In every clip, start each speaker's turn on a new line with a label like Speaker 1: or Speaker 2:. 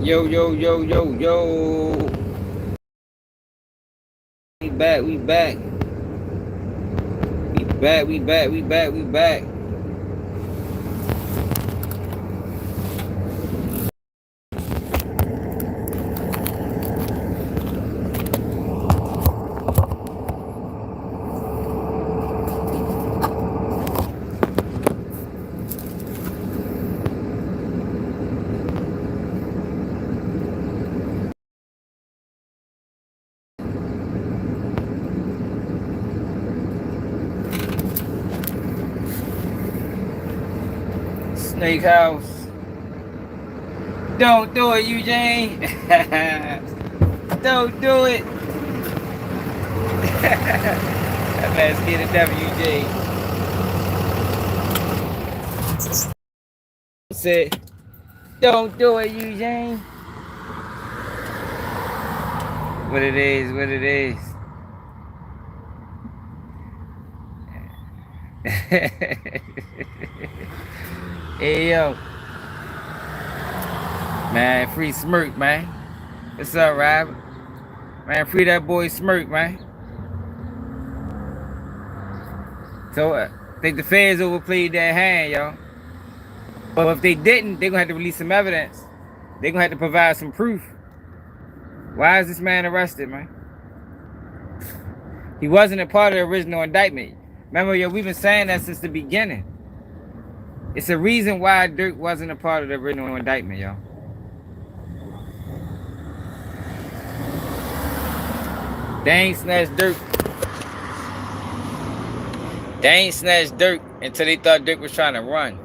Speaker 1: Yo, yo, yo, yo, yo. We back, we back. We back, we back, we back, we back. Snake House. Don't do it, Eugene. Don't do it. That man's getting Eugene. Said, don't do it, Eugene. What it is, what it is. Hey, yo. Man, free Smirk, man. What's up, Rob? Man, free that boy Smirk, man. So, I think the feds overplayed that hand, y'all. But if they didn't, they're going to have to release some evidence. They're going to have to provide some proof. Why is this man arrested, man? He wasn't a part of the original indictment. Remember, yo, we've been saying that since the beginning. It's a reason why Dirk wasn't a part of the original indictment, y'all. They ain't snatched Dirk. They ain't snatched Dirk until they thought Dirk was trying to run.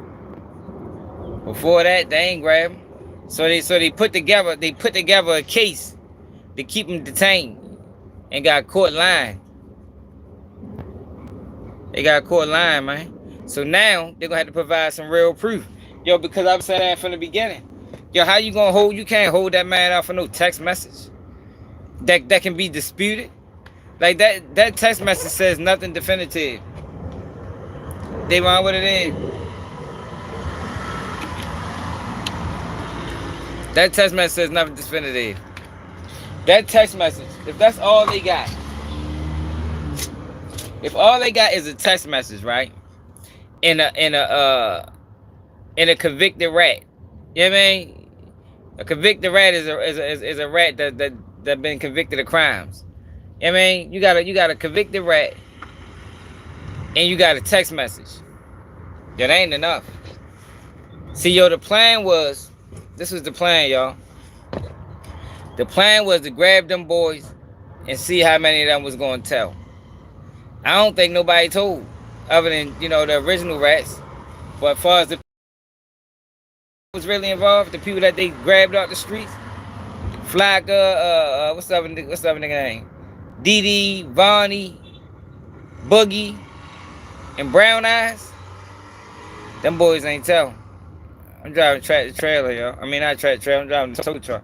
Speaker 1: Before that, they ain't grab him. So they put together a case to keep him detained and got caught lying. They got caught lying, man. So now they're gonna have to provide some real proof. Yo, because I've said that from the beginning. Yo, how you gonna hold, you can't hold that man out for no text message that can be disputed. Like that text message says nothing definitive. They want what it is. That text message says nothing definitive. That text message, if that's all they got, if all they got is a text message, right? In a convicted rat. You know what I mean? A convicted rat is a rat that been convicted of crimes. You know what I mean? You got a convicted rat and you got a text message. That ain't enough. See, yo, the plan was, this was the plan, y'all. The plan was to grab them boys and see how many of them was gonna tell. I don't think nobody told, other than, you know, the original rats. But as far as the was really involved, the people that they grabbed out the streets, Flocka, what's up nigga name? Dee, Vonnie, Boogie, and Brown Eyes. Them boys ain't tell. I'm driving tractor trailer, y'all. I mean, not tractor trailer. I'm driving the tow truck.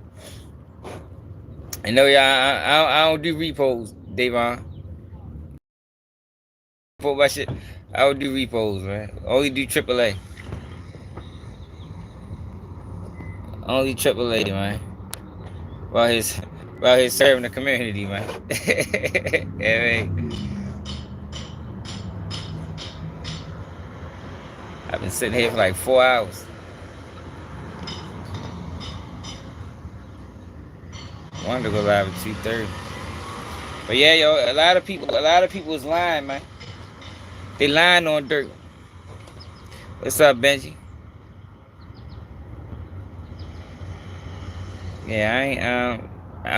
Speaker 1: I know y'all. I don't do repos, Davon. For my shit, I don't do repos, man. Only do AAA. Only AAA, man. While he's serving the community, man. Yeah, man. I've been sitting here for like 4 hours. I wanted to go live at 2:30. But yeah, yo, a lot of people is lying, man. They lying on Dirk. What's up, Benji? Yeah, I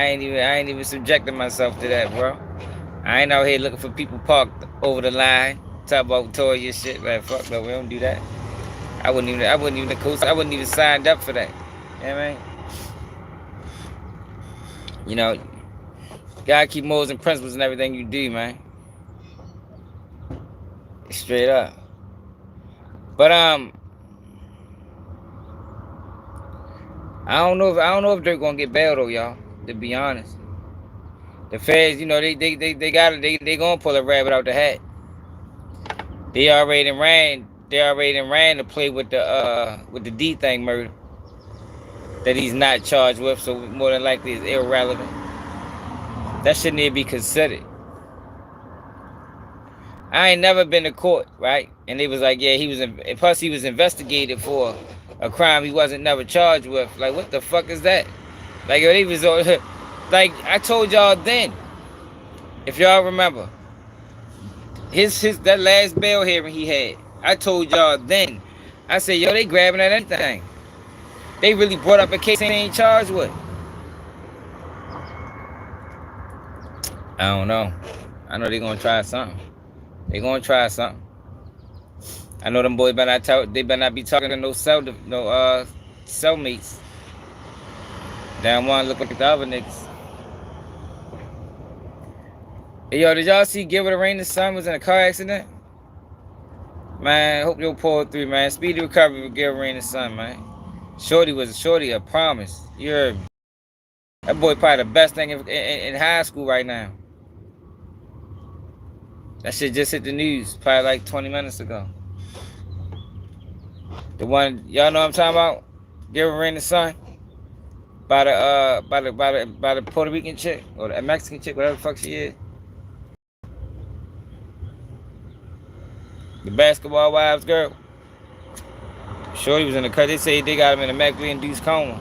Speaker 1: ain't even subjecting myself to that, bro. I ain't out here looking for people parked over the line, talk about Toya shit. Like, fuck no, we don't do that. I wouldn't even signed up for that. You know what I mean? You know, gotta keep morals and principles in everything you do, man. Straight up. But I don't know if Dirk gonna get bailed though, y'all. To be honest, the feds, you know, they gonna pull a rabbit out the hat. They already ran to play with the D thing murder. that he's not charged with, so more than likely it's irrelevant. That shouldn't even be considered. I ain't never been to court, right? And they was like, yeah, plus he was investigated for a crime he wasn't never charged with. Like, what the fuck is that? Like, they was like, I told y'all then, if y'all remember, his that last bail hearing he had, I told y'all then, I said, yo, they grabbing at anything. They really brought up a case they ain't charged with. I don't know. I know they gonna try something. They gonna try something. I know them boys they better not be talking to no cellmates. Damn one look like the other niggas. Hey, yo, did y'all see Give It a Rain? The son was in a car accident? Man, hope you'll pull through, man. Speedy recovery with Give It a Rain, the son, man. Shorty was a shorty, I promise. You heard me. That boy probably the best thing in high school right now. That shit just hit the news probably like 20 minutes ago. The one, y'all know what I'm talking about? Give It a Rain, the son. By the Puerto Rican chick or the Mexican chick, whatever the fuck she is. The basketball wives girl. Shorty was in the car. They say they got him in a medically induced coma.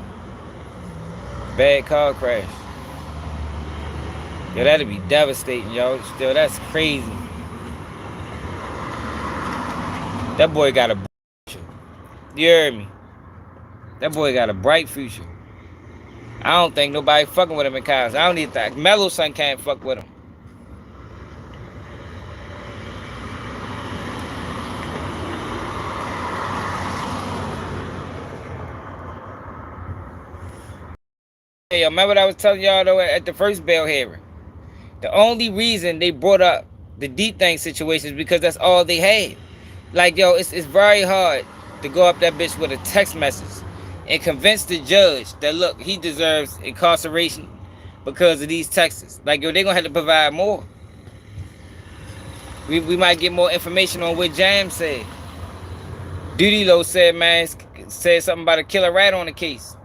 Speaker 1: Bad car crash. Yo, that'd be devastating, yo. Still, that's crazy. That boy got a bright future. You heard me? That boy got a bright future. I don't think nobody fucking with him in college. I don't even think Melo's son can't fuck with him. Hey, remember what I was telling y'all though at the first bail hearing? The only reason they brought up the deep thing situation is because that's all they had. Like, yo, it's very hard to go up that bitch with a text message and convince the judge that, look, he deserves incarceration because of these texts. Like, yo, they're going to have to provide more. We might get more information on what Jam said. Duty Low said, man, said something about a killer rat on the case.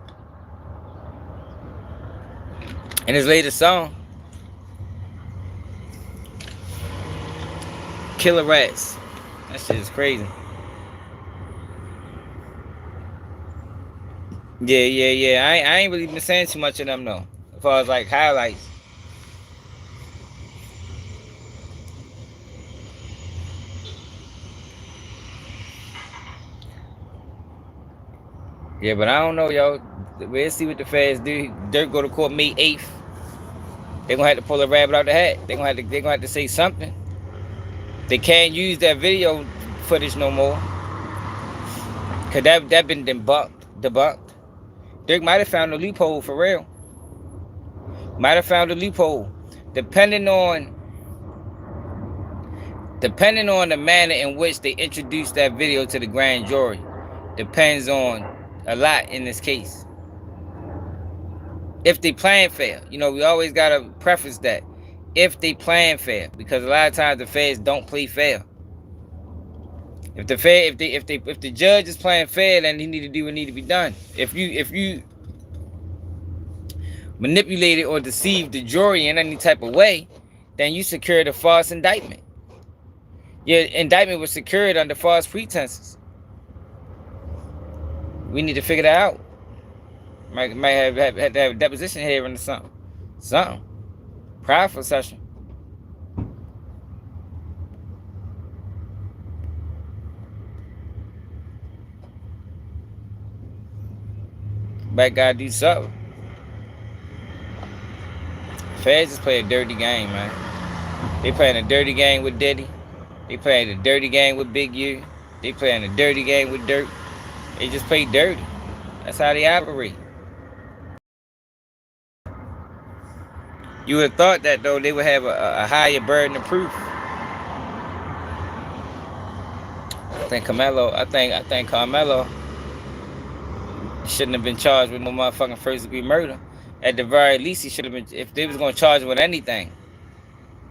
Speaker 1: In his latest song. Killer rats. That shit is crazy. Yeah. I ain't really been saying too much of them though. As far as like highlights. Yeah, but I don't know, yo. We'll see what the feds do. Dirk go to court May 8th. They're gonna have to pull a rabbit out the hat. They're gonna have to say something. They can't use that video footage no more. Cause that been debunked. Dirk might have found a loophole for real. Might have found a loophole. Depending on the manner in which they introduced that video to the grand jury. Depends on a lot in this case. If they playing fair, you know, we always gotta preface that. If they playing fair, because a lot of times the feds don't play fair. If the judge is playing fair, then he need to do what need to be done. If you manipulate it or deceive the jury in any type of way, then you secured a false indictment. Your indictment was secured under false pretenses. We need to figure that out. Might have to have a deposition hearing or something. Something. Prideful session. But gotta do something. Feds just play a dirty game, man. They playing a dirty game with Diddy. They playing a dirty game with Big U. They playing a dirty game with Dirk. They just play dirty. That's how they operate. You would have thought that though they would have a higher burden of proof. I think Carmelo shouldn't have been charged with no motherfucking first degree murder. At the very least, he should have been. If they was gonna charge him with anything,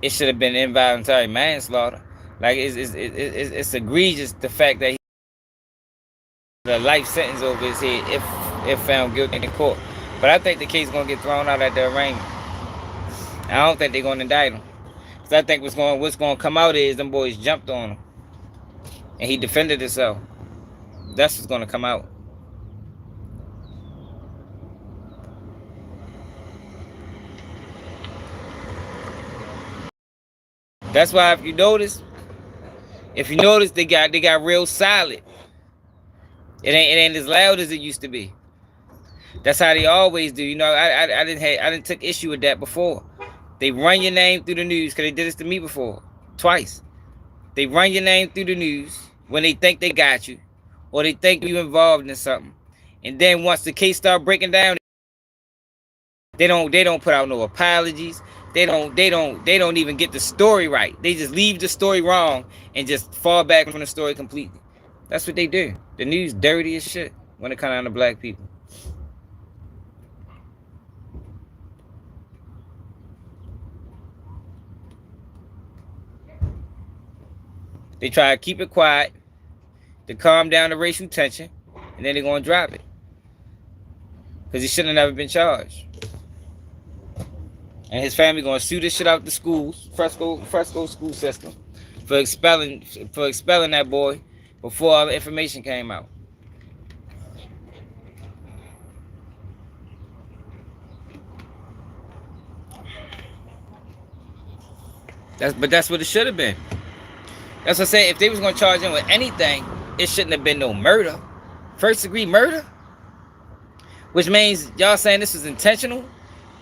Speaker 1: it should have been involuntary manslaughter. Like it's egregious the fact that he had a life sentence over his head if found guilty in court. But I think the case is gonna get thrown out at the arraignment. I don't think they're gonna indict him. Cause I think what's gonna come out is them boys jumped on him, and he defended himself. That's what's gonna come out. That's why if you notice, they got real silent. It ain't as loud as it used to be. That's how they always do. You know, I didn't took issue with that before. They run your name through the news because they did this to me before, twice. They run your name through the news when they think they got you, or they think you involved in something. And then once the case start breaking down, they don't put out no apologies. They don't even get the story right. They just leave the story wrong and just fall back from the story completely. That's what they do. The news dirty as shit when it comes down to black people. They try to keep it quiet to calm down the racial tension, and then they're gonna drop it. Because he shouldn't have never been charged. And his family gonna sue this shit out the schools, Fresco school system, for expelling that boy before all the information came out. That's what it should have been. That's what I say. If they was gonna charge him with anything, it shouldn't have been no murder, first degree murder. Which means y'all saying this was intentional.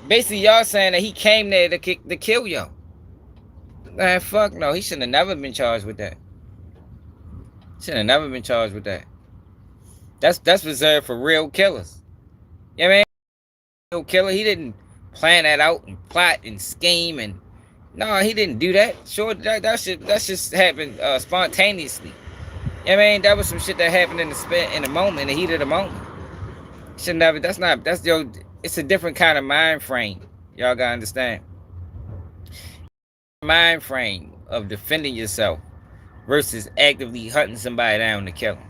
Speaker 1: Basically, y'all saying that he came there to kill y'all. Man, fuck no. He shouldn't have never been charged with that. Shouldn't have never been charged with that. That's reserved for real killers. You know what I mean? Real killer. He didn't plan that out and plot and scheme and no, he didn't do that. Sure, that just happened spontaneously. You know what I mean? That was some shit that happened in the moment, in the heat of the moment. Shouldn't have. It's a different kind of mind frame. Y'all gotta understand. Mind frame of defending yourself versus actively hunting somebody down to kill them.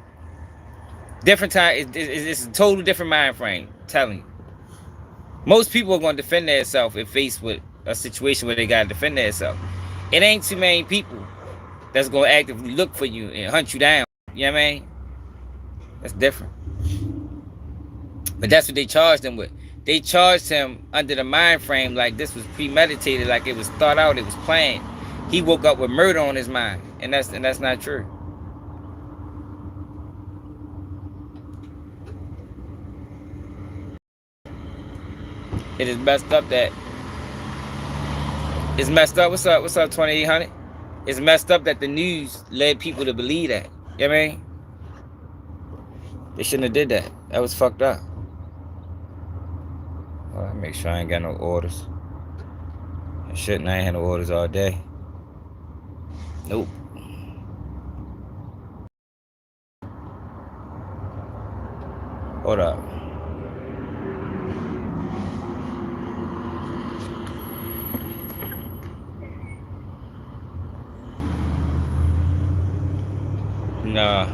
Speaker 1: Different time. It's a total different mind frame. I'm telling you. Most people are gonna defend themselves if faced with a situation where they gotta defend themselves. It ain't too many people that's gonna actively look for you and hunt you down. You know what I mean? That's different. But that's what they charged him with. They charged him under the mind frame like this was premeditated, like it was thought out, it was planned. He woke up with murder on his mind, and that's not true. It is messed up that it's messed up. What's up 2800? It's messed up that the news led people to believe that. You know what I mean? They shouldn't have did that. That was fucked up. Well, make sure I ain't got no orders. Shit, I ain't had no orders all day. Nope. Hold up. Nah.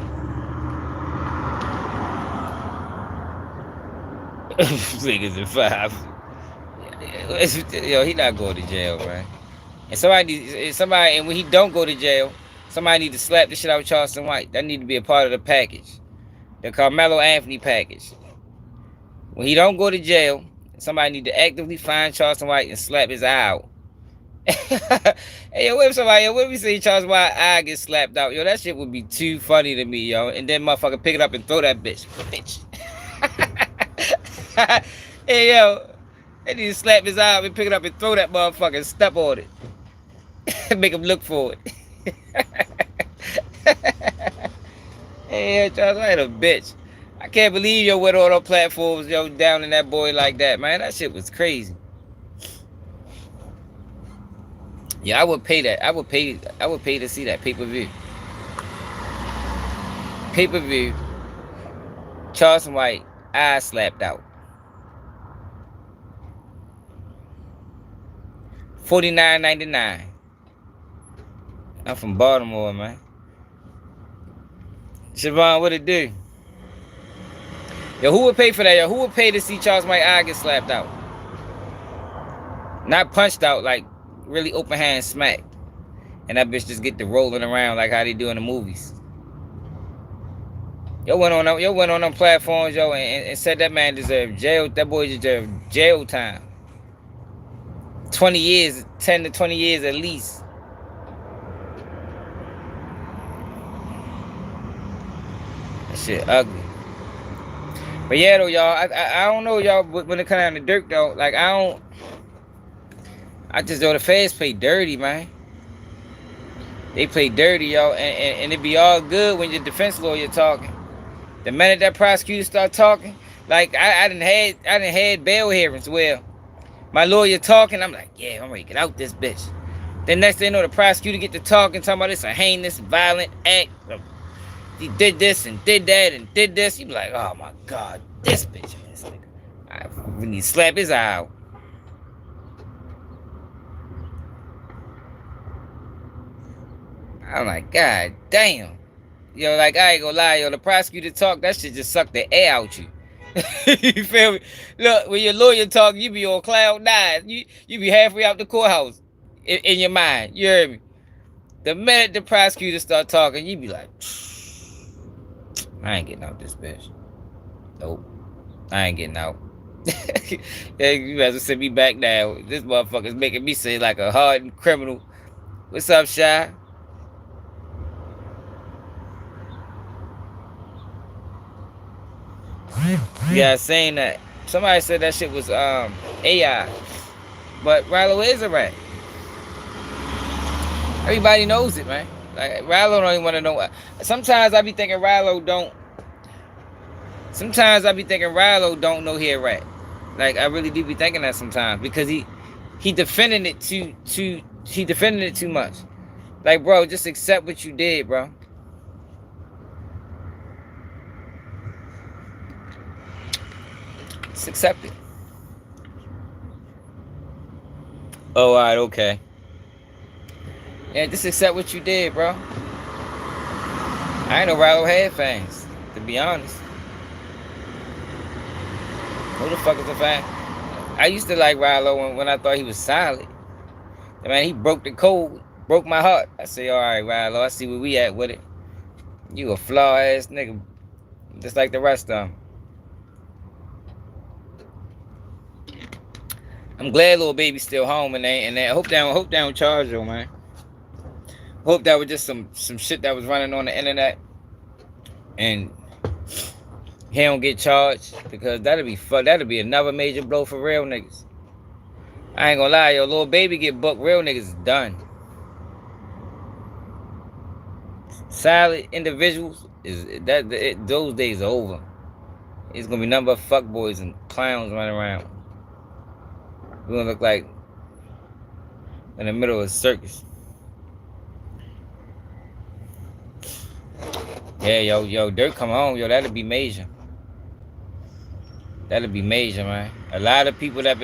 Speaker 1: Niggas in 5. Yo, he not going to jail, man. And somebody, and when he don't go to jail, somebody need to slap the shit out of Charleston White. That need to be a part of the package, the Carmelo Anthony package. When he don't go to jail, somebody need to actively find Charleston White and slap his eye out. Hey, yo, what if we see Charleston White eye get slapped out? Yo, that shit would be too funny to me, yo. And then motherfucker pick it up and throw that bitch. Hey, yo, they need to slap his eye up and pick it up and throw that motherfucker and step on it. Make him look for it. Hey, yo, Charles White a bitch. I can't believe yo went on platforms, yo, down in that boy like that, man. That shit was crazy. Yeah, I would pay that. I would pay to see that pay-per-view. Pay-per-view. Charleston White, eye slapped out. $49.99. I'm from Baltimore, man. Siobhan, what it do? Yo, who would pay for that? Yo, who would pay to see Charles White eye get slapped out? Not punched out, like really open hand smacked. And that bitch just get to rolling around like how they do in the movies. Yo went on them platforms, yo, and said that man deserved jail. That boy deserved jail time. 20 years, 10 to 20 years at least. That shit ugly. But yeah, though, y'all, I don't know, y'all, when it comes down to Dirk, though, like, I just know the feds play dirty, man. They play dirty, y'all, and it be all good when your defense lawyer talking. The minute that prosecutor start talking, like, I done had bail hearings where my lawyer talking, I'm like, yeah, I'm ready to get out this bitch. Then next thing you know, the prosecutor get to talking, talking about this a heinous, violent act. He did this and did that and did this. You be like, oh my God, this bitch and this nigga. I really need to slap his eye out. I'm like, God damn. Yo, like, I ain't gonna lie, yo, the prosecutor talk, that shit just suck the air out you. You feel me? Look, when your lawyer talk, you be on cloud nine. You be halfway out the courthouse in your mind. You hear me? The minute the prosecutor start talking, you be like, I ain't getting out this bitch. Nope. I ain't getting out. You better send me back now. This motherfucker's making me say like a hardened criminal. What's up, Shy? Yeah, saying that. Somebody said that shit was AI. But Rallo is a rat. Everybody knows it, man. Like, Rallo don't even want to know. Sometimes I be thinking Rallo don't know he a rat. Like, I really do be thinking that sometimes because he defending it too much. Like, bro, just accept what you did, bro. Just accept it. Oh, alright, okay. Yeah, just accept what you did, bro. I ain't know Rallo had fans, to be honest. Who the fuck is a fan? I used to like Rallo when I thought he was solid. Man, he broke the code, broke my heart. I say, all right, Rallo, I see where we at with it. You a flaw ass nigga, just like the rest of them. I'm glad little baby's still home and they hope they don't charge her, man. Hope that was just some shit that was running on the internet, and he don't get charged, because that'll be another major blow for real niggas. I ain't gonna lie, yo, little baby get booked, real niggas is done. Solid individuals those days are over. It's gonna be nothing but fuckboys and clowns running around. We're gonna look like in the middle of a circus. Yeah, yo, Dirk come home, yo, that'll be major. That'll be major, man. A lot of people that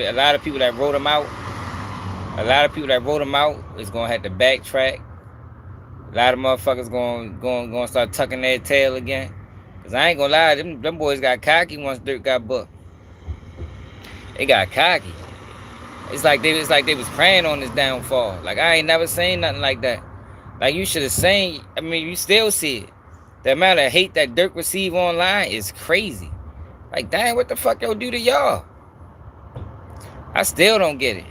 Speaker 1: wrote him out, is gonna have to backtrack. A lot of motherfuckers gonna start tucking their tail again. Cause I ain't gonna lie, them boys got cocky once Dirk got booked. They got cocky. It's like they was praying on his downfall. Like, I ain't never seen nothing like that. Like, you should have seen. I mean, you still see it. The amount of hate that Dirk receive online is crazy. Like, damn, what the fuck yo do to y'all? I still don't get it.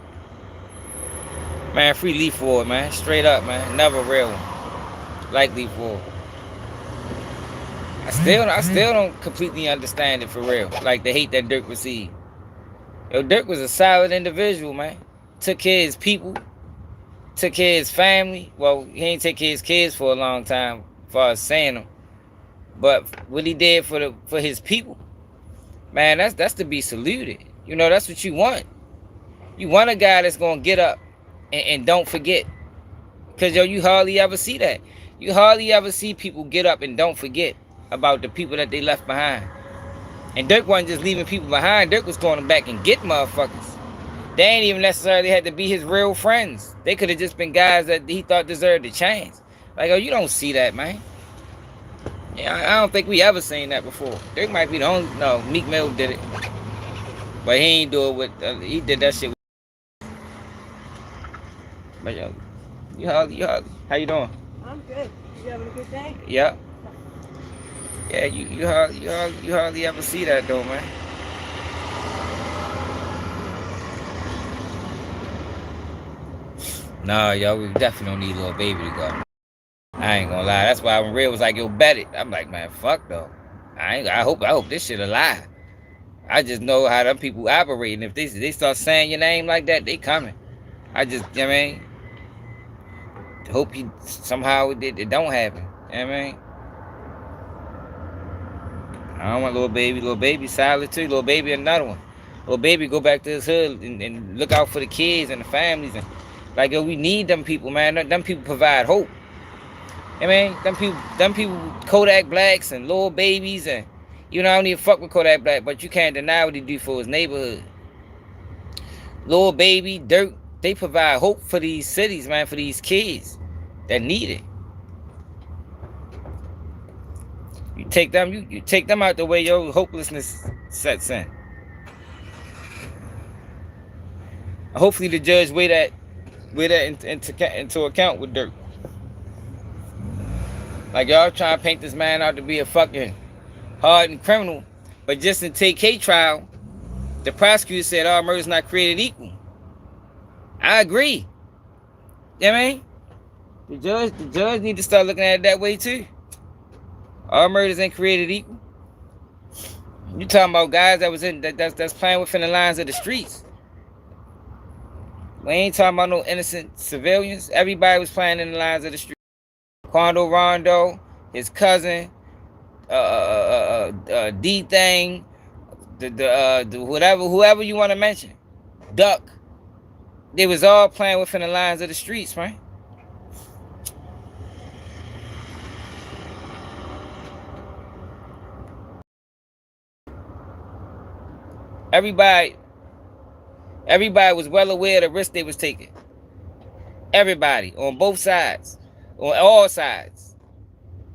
Speaker 1: Man, free Leaf Ward, man. Straight up, man. Never real one. Like Leaf Ward. I still don't completely understand it for real. Like, the hate that Dirk received. Yo, Dirk was a solid individual, man. Took care of his people. Took care of his family. Well, he ain't take care of his kids for a long time, as far as saying them. But what he did for his people, man, that's to be saluted. You know, that's what you want. You want a guy that's gonna get up and don't forget. Cause yo, you hardly ever see that. You hardly ever see people get up and don't forget about the people that they left behind. And Dirk wasn't just leaving people behind. Dirk was going back and get motherfuckers. They ain't even necessarily had to be his real friends. They could have just been guys that he thought deserved a chance. Like, oh, you don't see that, man. Yeah, I don't think we ever seen that before. Dirk might be the only. No, Meek Mill did it, but he ain't do it with. He did that shit. But yo, you hug. How you doing?
Speaker 2: I'm good. You having a good day?
Speaker 1: Yeah. Yeah, you hardly ever see that though, man. Nah, yo, we definitely don't need Lil Baby to go. I ain't gonna lie. That's why when Real was like, yo, bet it. I'm like, man, fuck though. I hope this shit a lie. I just know how them people operate, and if they start saying your name like that, they coming. I just, you know what I mean, hope you somehow it don't happen. You know what I mean? I don't want Lil Baby solid too. Lil Baby another one. Lil Baby go back to his hood and look out for the kids and the families and like yo, we need them people, man. Them people provide hope. I mean, them people, Kodak Blacks and Lil Babies, and you know I don't even fuck with Kodak Black, but you can't deny what he do for his neighborhood. Lil Baby, Dirk, they provide hope for these cities, man, for these kids that need it. You take them out the way your hopelessness sets in. Hopefully the judge weigh that into account with Dirk. Like y'all trying to paint this man out to be a fucking hardened criminal, but just in TK trial, the prosecutor said all murder's not created equal. I agree. You know what I mean? The judge need to start looking at it that way too. All murders ain't created equal. You talking about guys that was in that's playing within the lines of the streets. We ain't talking about no innocent civilians. Everybody was playing in the lines of the street. Quando Rondo, his cousin, D Thing, the whoever you want to mention, Duck. They was all playing within the lines of the streets, man. Everybody was well aware of the risk they was taking. Everybody on both sides, on all sides.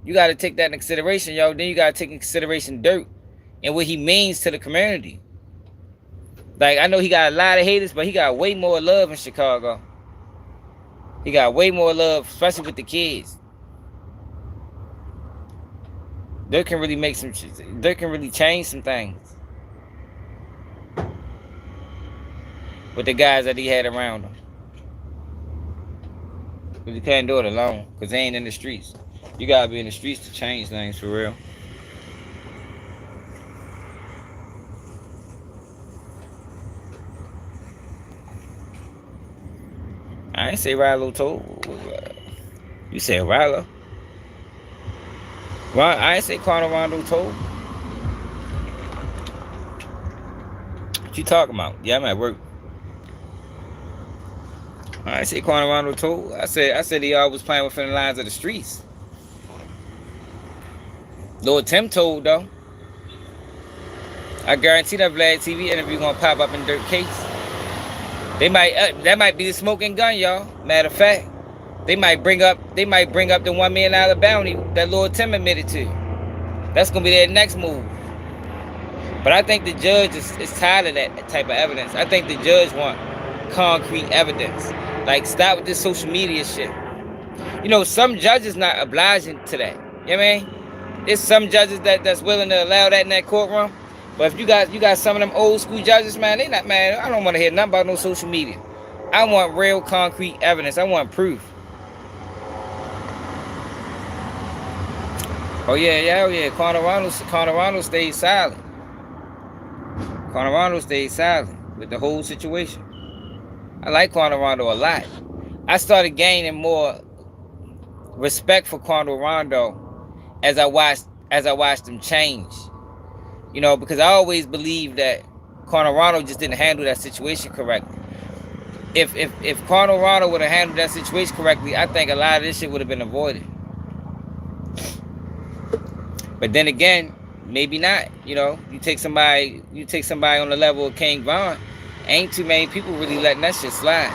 Speaker 1: You got to take that in consideration, yo. Then you got to take in consideration Dirk and what he means to the community. Like, I know he got a lot of haters, but he got way more love in Chicago. He got way more love, especially with the kids. Dirk can really change some things with the guys that he had around him. Because he can't do it alone, because they ain't in the streets. You gotta be in the streets to change things for real. I ain't say Rilo told. You said Rilo. Well, I ain't say Quando Rondo told. What you talking about? Yeah, I'm at work. I ain't say Quando Rondo told. I said he always playing within the lines of the streets. Lord Tim told though. I guarantee that Vlad TV interview gonna pop up in Dirk case. That might be the smoking gun, y'all. Matter of fact, they might bring up the $1 million bounty that Lord Tim admitted to. That's gonna be their next move. But I think the judge is tired of that type of evidence. I think the judge want concrete evidence. Like, stop with this social media shit. You know, some judges not obliging to that. You know what I mean? There's some judges that's willing to allow that in that courtroom. But if you got some of them old school judges, man, they not, man, I don't want to hear nothing about no social media. I want real concrete evidence. I want proof. Oh yeah. Quando Rondo stayed silent. Quando Rondo stayed silent with the whole situation. I like Quando Rondo a lot. I started gaining more respect for Quando Rondo as I watched him change. You know, because I always believed that Quando Rondo just didn't handle that situation correctly. If Quando Rondo would have handled that situation correctly, I think a lot of this shit would have been avoided. But then again, maybe not. You know, you take somebody on the level of King Von, ain't too many people really letting that shit slide.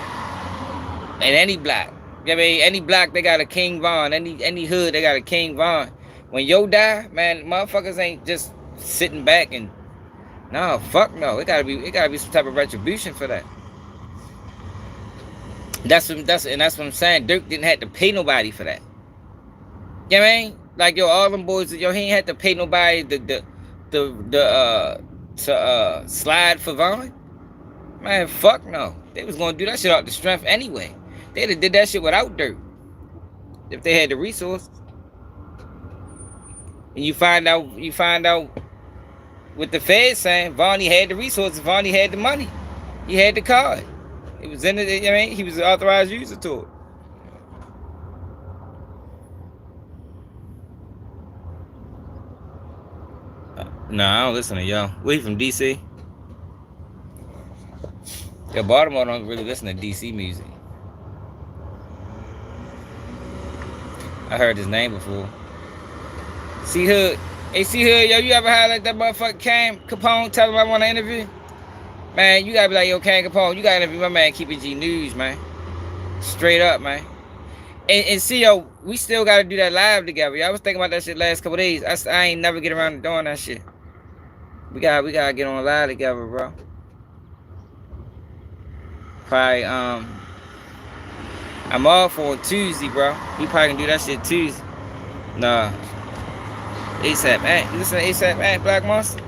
Speaker 1: In any block. I mean, any block they got a King Von. Any hood they got a King Von. when yo die, man, motherfuckers ain't just sitting back and no, fuck no. It gotta be some type of retribution for that. That's what I'm saying. Dirk didn't have to pay nobody for that. You know what I mean? Like yo, all them boys, yo, he ain't had to pay nobody to slide for Vaughn. Man, fuck no. They was gonna do that shit out the strength anyway. They'd have did that shit without Dirk if they had the resources. And you find out with the feds saying Vonnie had the resources, Vonnie had the money, he had the card. It was in it. You know what I mean? He was an authorized user to it. No, I don't listen to y'all. We from DC. Yeah, Baltimore don't really listen to DC music. I heard his name before. C Hood. Hey, C Hood, yo, you ever had like that motherfucker Cam Capone tell him I want to interview? Man, you gotta be like, yo, Cam Capone, you gotta interview my man Keep It G News, man. Straight up, man. And see, yo, we still gotta do that live together. Yo, I was thinking about that shit last couple days. I ain't never get around to doing that shit. We gotta get on live together, bro. Probably, I'm off on Tuesday, bro. We probably can do that shit Tuesday. Nah. ASAP, man. You listen to ASAP, man, Black Monster?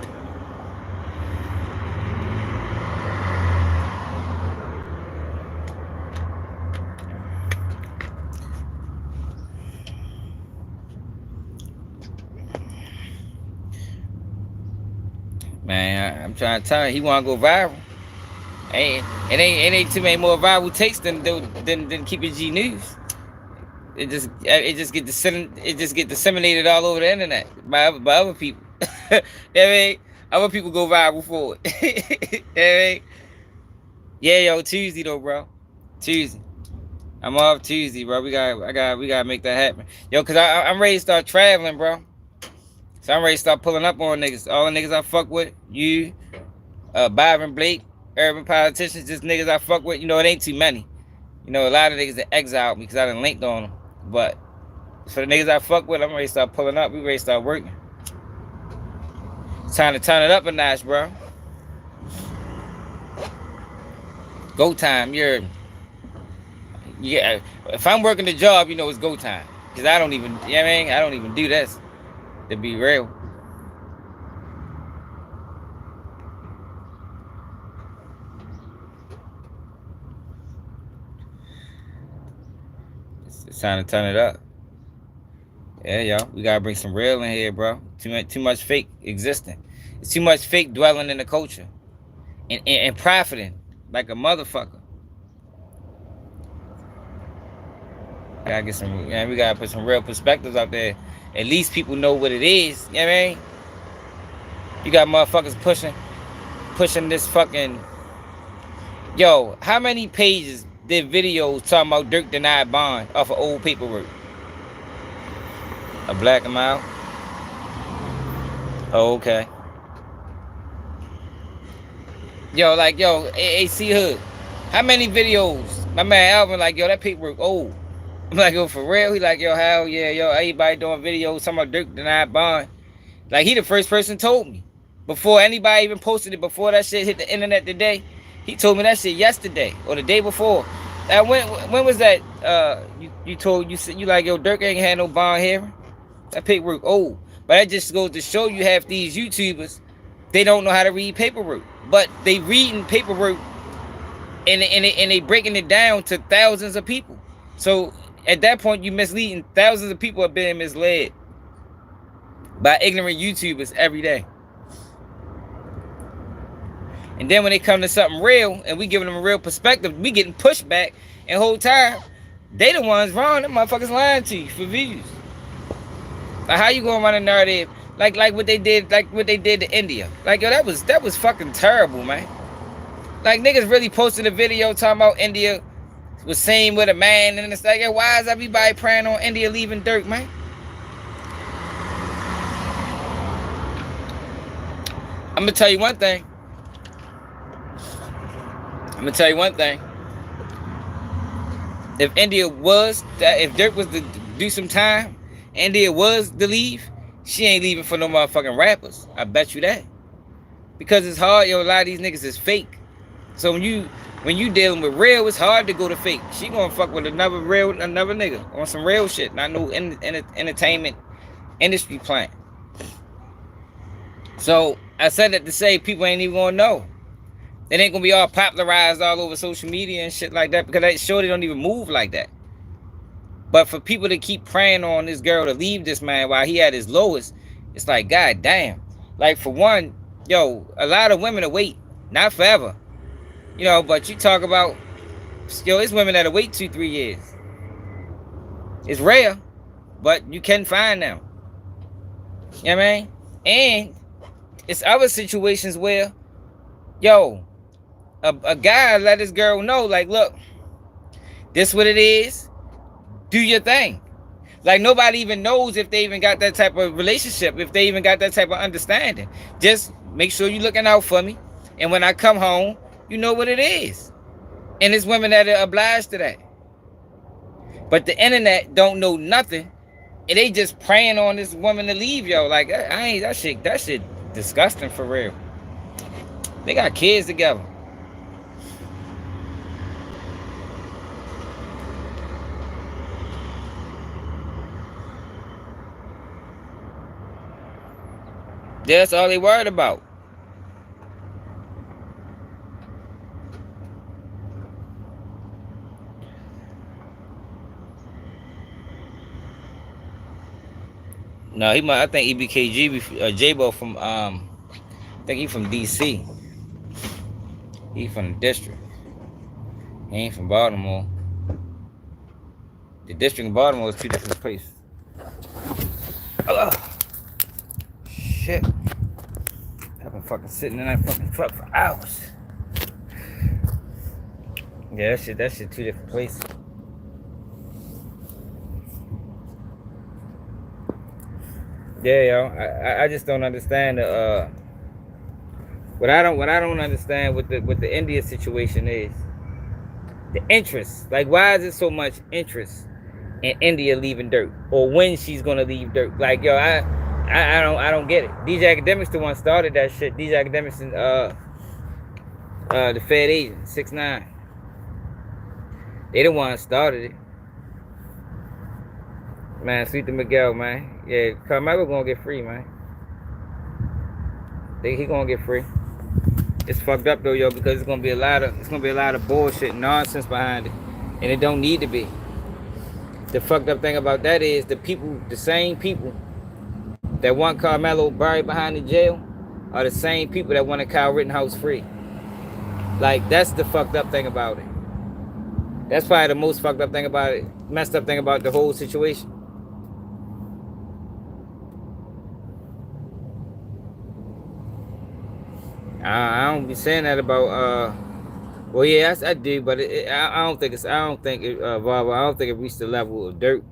Speaker 1: Man, I'm trying to tell you, he want to go viral. It ain't too many more viral takes than Keep It G News. It just get disseminated all over the internet by other people. You know what I mean? Other people go viral for it. You know what I mean? Yeah, yo, Tuesday though, bro. Tuesday. I'm off Tuesday, bro. We gotta make that happen. Yo, cause I'm ready to start traveling, bro. So I'm ready to start pulling up on niggas. All the niggas I fuck with, you, Byron Blake, urban politicians, just niggas I fuck with. You know, it ain't too many. You know, a lot of niggas that exiled me because I done linked on them. But for the niggas I fuck with, I'm ready to start pulling up. We ready to start working. It's time to turn it up a notch, bro. Go time, yeah. If I'm working the job, you know it's go time. Cause I don't even, you know what I mean? I don't even do this. To be real. It's time to turn it up. Yeah, yo. We gotta bring some real in here, bro. Too much fake existing. It's too much fake dwelling in the culture. And profiting like a motherfucker. Gotta get some, man, we gotta put some real perspectives out there. At least people know what it is. You know what I mean? You got motherfuckers pushing this fucking. Yo, how many pages did videos talking about Dirk denied bond off of old paperwork? I black him out. Oh, okay. Yo, like, yo, AC Hood. How many videos? My man Alvin, like, yo, that paperwork old. I'm like, yo, for real? He like, yo, hell yeah, yo, everybody doing videos talking about Dirk denied bond. Like, he the first person told me. Before anybody even posted it, before that shit hit the internet today, he told me that shit yesterday or the day before. And when was that? You said you like, yo, Dirk ain't had no bond hearing. That paperwork old. But that just goes to show you half these YouTubers, they don't know how to read paperwork. But they reading paperwork and they breaking it down to thousands of people. So at that point, you misleading. Thousands of people are being misled by ignorant YouTubers every day. And then when they come to something real and we giving them a real perspective, we getting pushed back. And the whole time, they the ones wrong. Them motherfuckers lying to you for views. Like, how you gonna run a narrative like what they did to India? Like, yo, that was fucking terrible, man. Like, niggas really posted a video talking about India was seen with a man, and it's like, yo, why is everybody praying on India leaving Dirk, man? I'm gonna tell you one thing. If Dirk was to do some time, India was to leave, she ain't leaving for no motherfucking rappers. I bet you that. Because it's hard, yo. A lot of these niggas is fake. So when you dealing with real, it's hard to go to fake. She gonna fuck with another nigga on some real shit, not no entertainment industry plan. So I said that to say people ain't even gonna know. It ain't gonna be all popularized all over social media and shit like that because that shorty don't even move like that. But for people to keep praying on this girl to leave this man while he at his lowest, it's like, god damn. Like for one, yo, a lot of women will wait, not forever. You know, but you talk about, yo, it's women that'll wait 2-3 years. It's rare, but you can find them. You know what I mean? And it's other situations where, yo, a guy let his girl know, like, look, this what it is. Do your thing. Like nobody even knows if they even got that type of relationship, if they even got that type of understanding. Just make sure you're looking out for me. And when I come home, you know what it is. And it's women that are obliged to that. But the internet don't know nothing. And they just praying on this woman to leave, yo. Like, I ain't that shit disgusting for real. They got kids together. That's all they worried about. No, he might. I think EBKG, J-Bo from I think he from DC. He from the district. He ain't from Baltimore. The district in Baltimore is 2 different places. Shit. I've been fucking sitting in that fucking truck for hours. Yeah, that shit 2 different places. Yeah, yo, I just don't understand the what I don't understand with the India situation is the interest. Like, why is it so much interest in India leaving Dirk, or when she's gonna leave Dirk? Like, yo, I don't get it. DJ Academics the one started that shit. DJ Academics and the Fed agent 6ix9ine. They the one started it. Man, Sweet the Miguel, man. Yeah, Carmelo gonna get free, man. He gonna get free. It's fucked up though, yo, because it's gonna be a lot of bullshit and nonsense behind it, and it don't need to be. The fucked up thing about that is the same people that want Carmelo buried behind the jail, are the same people that wanted Kyle Rittenhouse free. Like, that's the fucked up thing about it. That's probably the most fucked up thing about it, messed up thing about the whole situation. I don't be saying that about well, yeah, I did, but I don't think it reached the level of Dirk.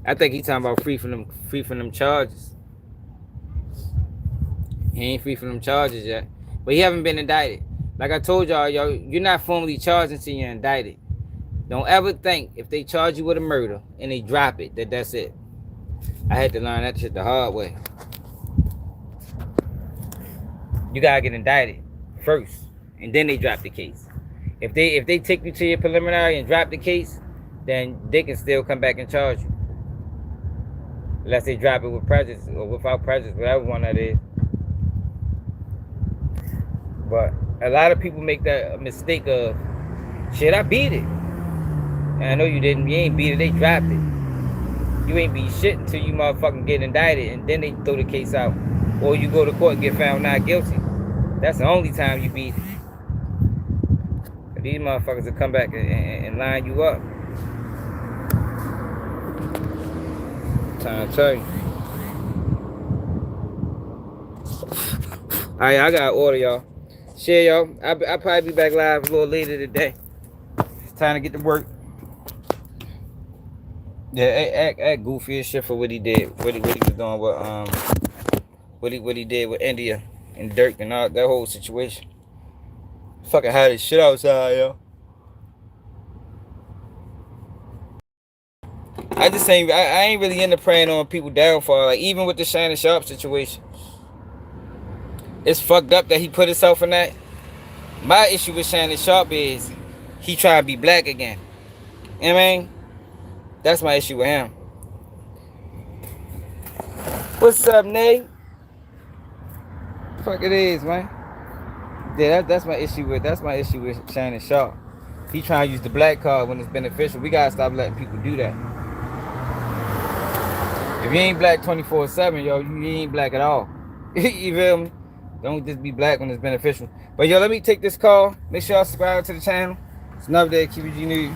Speaker 1: I think he's talking about free from them charges. He ain't free from them charges yet, but he haven't been indicted. Like I told y'all, you're not formally charged until you're indicted. Don't ever think if they charge you with a murder and they drop it that's it. I had to learn that shit the hard way. You gotta get indicted first, and then they drop the case. If they take you to your preliminary and drop the case, then they can still come back and charge you, unless they drop it with prejudice or without prejudice, whatever one that is. But a lot of people make that mistake of, shit, I beat it. And I know you didn't. You ain't beat it. They dropped it. You ain't beat shit until you motherfucking get indicted, and then they throw the case out, or you go to court and get found not guilty. That's the only time you beat it. But these motherfuckers will come back and line you up. Time to tell you. Alright, I got an order, y'all. Share, y'all. I'll probably be back live a little later today. It's time to get to work. Yeah, act goofy as shit for what he did. What he was doing with what he did with India and Dirk and all that whole situation. Fucking hot as shit outside, yo. I just ain't. I ain't really into praying on people downfall. Like even with the Shannon Sharp situation, it's fucked up that he put himself in that. My issue with Shannon Sharp is he trying to be black again. You know what I mean? That's my issue with him. What's up, Nate? Fuck it is, man. Yeah, that's my issue with Shannon Sharp. He trying to use the black card when it's beneficial. We gotta stop letting people do that. If you ain't black 24/7, yo, you ain't black at all. You feel me? Don't just be black when it's beneficial. But yo, let me take this call. Make sure y'all subscribe to the channel. It's another day, QBG News.